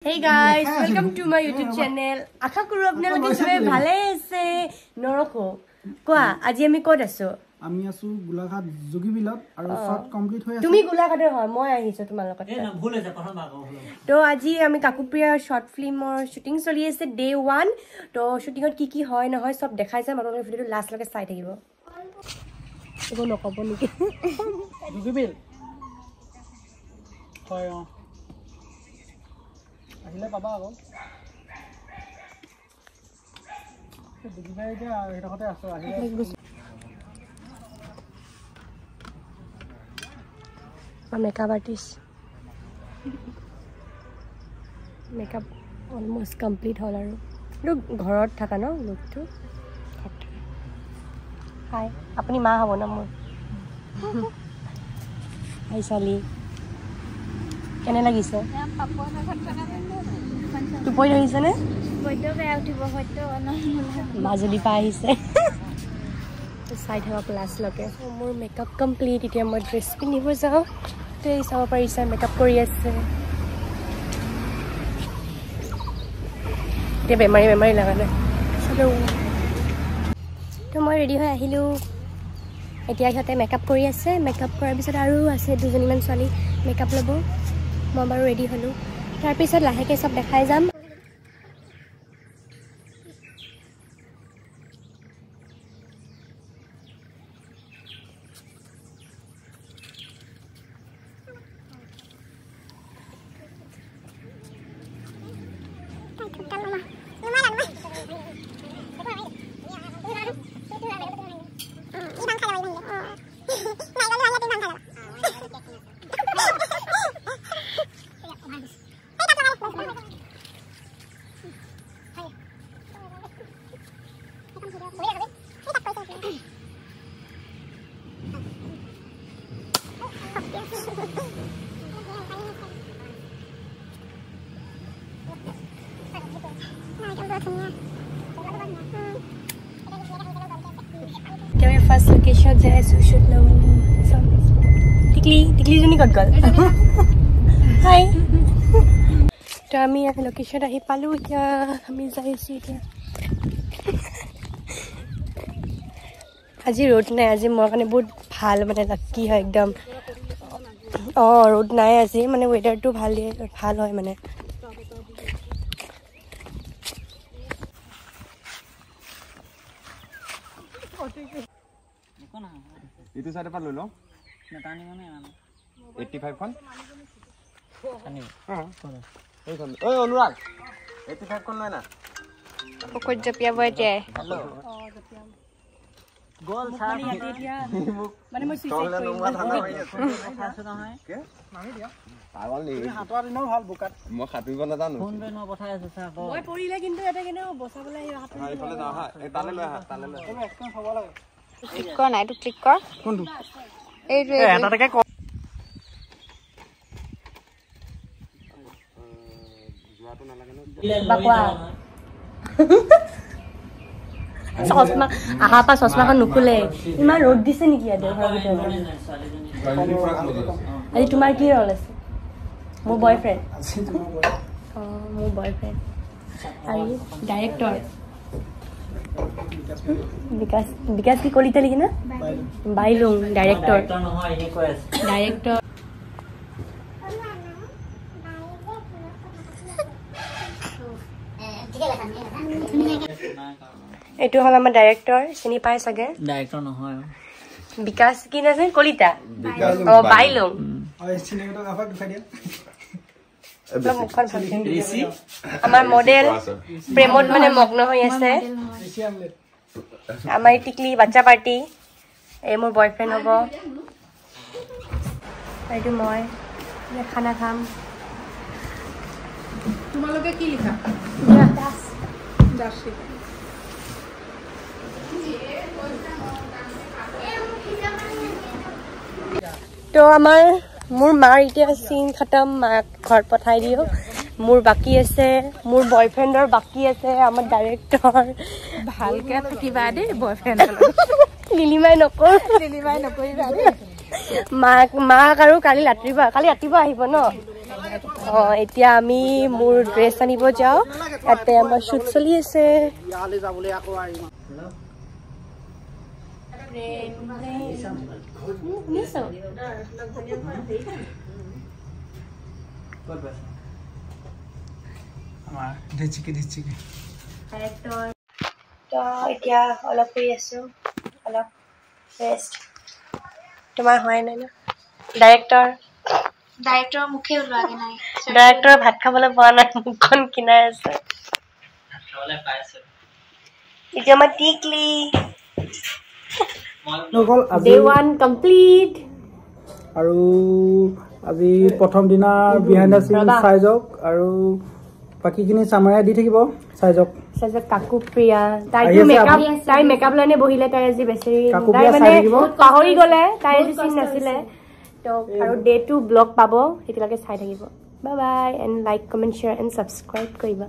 Hey guys, welcome to my YouTube channel. Akha kuru apnaloke sobe bhale ase noroko. Koa aji ami kod aso? Ami asu Golaghat Jogibilot aru short complete hoy ase. Tumi Golaghater hoy, moi ahiso tomar logot. E na bhul ase prothom bago holo. To aji ami KakuPiya short film or shooting choli ase day 1. To shooting ot ki hoy na hoy sob dekhai jam apnaloke video last loke sai thakibo. Ego nokobo niki. Jogibil. Hoy o. আহিলে পাবা আকৌ দেখিবা এতিয়া এটাতে আছো আহিলে makeup artist makeup almost complete hol aru lu ghorot thaka no look to hi apni ma hobo na mor hi sali kene lagise tu poi hoise ne Photo be utibo photo Majuli পা আহিছে side হওয়া class লকে মোৰ makeup complete এতিয়া মই dress পিন্ধিব যাও তে চাব পাৰিছা মেকআপ কৰি আছে তে বেমাৰী লাগা নাই চলো তো মই ৰেডি হৈ আহিলো এতিয়া ইহঁতে মেকআপ কৰি আছে মেকআপ কৰাৰ পিছত আৰু আছে দুজনীমান ছোৱালী মেকআপ ল'ব মই বাৰু ৰেডি হলো তাৰ পিছত লাহেকে সব দেখাই যাম Our first location is shoot now. Tikli juni got girl. Hi. To ami ek location ahi palu kya ami jai asu kya. Aji road nai aji mor kane bahut bhal mane lucky hoy ekdom. Road nai aji mane weather to bhal hoy mane. itu side pa lolo na tani mane 85 kon tani ei kon oi anurag 85 kon nai na Pokok japia boje hello gol sa mane moi tole nungwa thana hoy আছে নহয় ke nami dia পাগল নি হাতোৱা দিনও ভাল বোকাত মই খাটিব না জানো ফোন বে ন পঠাই আছে সা গল মই পৰিলে কিন্তু এটা কেনে বসাবলে হাত এইফালে যাও হা এই তালে লৈ হা তালে লৈ তুমি এক্সপেন্স হ'ব লাগে Click kor na itu click kor কোনটো ei এটাকে যোৱাটো নালাগে ন bakwa sosma aha pa sosma kan nukule iman road dise niki ade ghor bitor aji tumar ki role ase mo boyfriend mo boyfriend ari director বিকাশ কি কলিতা লিখি না Bailung director নহয় এনে কৈ আছে ডাইরেক্টর এটো হল আমার ডাইরেক্টর চিনি পাই সাগে ডাইৰেক্টৰ নহয় বিকাশ কি না কলিতা বাইলুং আৰু চিনেমাটো কাফা দেখাই দিয়া আমার মডেল প্রেমত মানে মগ্ন হই আছে বেছি আমলেট আমার টিকলি বাচ্চা পার্টি এই মোর বয়ফ্রেন্ড হব এইটো মই খানা খাম তোমালোকে কি লিখা তো আমার মোর মার ইতিয়া সিন খতম মাক ঘর পঠাই দিও মোর বাকি আছে মোর বয়ফ্ৰেন্ডৰ বাকি আছে আমাৰ ডাইৰেক্টৰ ভালকে থাকিবা দে বয়ফ্ৰেন্ড লিলিমাই নকৰিবা মাক আৰু কালি ৰাতিপুৱা আহিব ন এতিয়া আমি মোৰ ড্ৰেছ আনিব যাওঁ তাতে আমাৰ শ্বুট চলি আছে এতিয়া অলপ শুই আছো অলপ ৰেষ্ট তোমাৰ হয় নাই ন ডাইৰেক্টৰ মুখে ওলোৱাগে নাই ডাইৰেক্টৰ ভাত খাবলৈ পোৱা নাই মুখখন কিনাই আছে এতিয়া মই টিকলি ডে 1 কমপ্লিট আৰু আজি প্ৰথম দিনা বিহাইণ্ড দ্য চিন চাই যাওক আৰু বাকীখিনি সামাৰিয়া দি থাকিব চাই যাওক কাকুপ্ৰিয়া তাই মেকআপ লাইনে বহিলে তাই আজি বেছি তাই মানে পাহৰি গলে তাই আজি চিন নাছিলে তো আৰু ডে 2 ব্লগ পাব সেইটোলৈকে চাই থাকিব bye bye and like comment share and subscribe কৰিবা